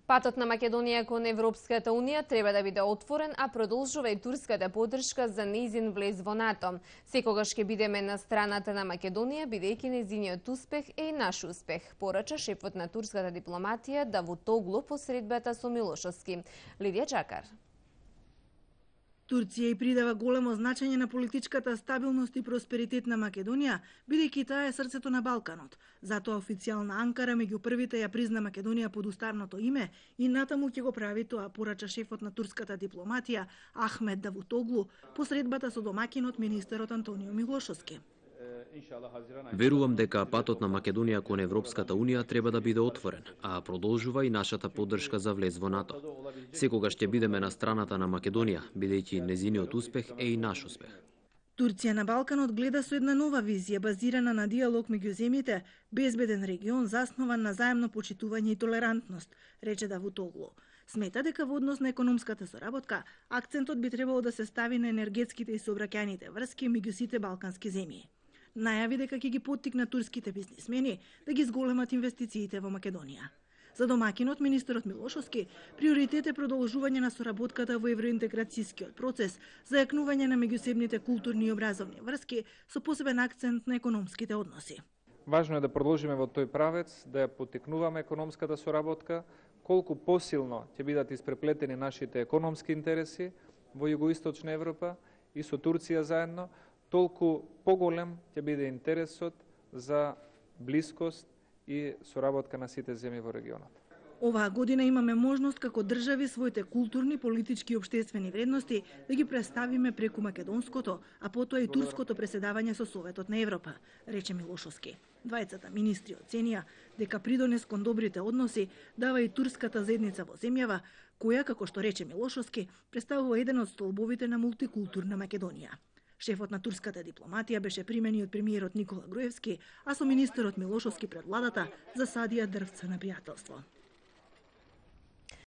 Патот на Македонија кон Европската унија треба да биде отворен, а продолжува и турската поддршка за нејзин влез во НАТО. Секогаш ќе бидеме на страната на Македонија, бидејќи нејзиниот успех е и наш успех, порача шефот на турската дипломатија Давутоглу по средбата со Милошовски. Лидија Чакар. Турција и придава големо значење на политичката стабилност и просперитет на Македонија, бидејќи таа е срцето на Балканот. Затоа официјална Анкара меѓу првите ја призна Македонија под уставното име и натаму ќе го прави тоа, порача шефот на турската дипломатија Ахмед Давутоглу по средбата со домакинот министерот Антонио Милошовски. Верувам дека патот на Македонија кон Европската унија треба да биде отворен, а продолжува и нашата поддршка за влез во НАТО. Секогаш ќе бидеме на страната на Македонија, бидејќи нејзиниот успех е и наш успех. Турција на Балканот гледа со една нова визија базирана на диалог меѓу земјите, безбеден регион заснован на заемно почитување и толерантност, рече Давутоглу. Смета дека во однос на економската соработка акцентот би требало да се стави на енергетските и сообраќајните врски меѓу сите балкански земји. Најави дека ќе ги поттикна турските бизнисмени да ги зголемат инвестициите во Македонија. За домакинот министерот Милошовски приоритет е продолжување на соработката во евроинтеграцијскиот процес, зајакнување на меѓусебните културни и образовни врски со посебен акцент на економските односи. Важно е да продолжиме во тој правец, да ја поттикнуваме економската соработка, колку посилно ќе бидат испреплетени нашите економски интереси во југоисточна Европа и со Турција заедно, толку поголем ќе биде интересот за блискост и соработка на сите земји во регионот. Оваа година имаме можност како држави своите културни, политички и општествени вредности да ги представиме преку македонското, а потоа и турското преседавање со Советот на Европа, рече Милошовски. Двајцата министри оценија дека придонес кон добрите односи дава и турската заедница во земјава, која, како што рече Милошовски, представува еден од столбовите на мултикултурна Македонија. Шефот на турската дипломатија беше примен и од премиерот Никола Груевски, а со министерот Милошовски пред владата засадија дрвца на пријателство.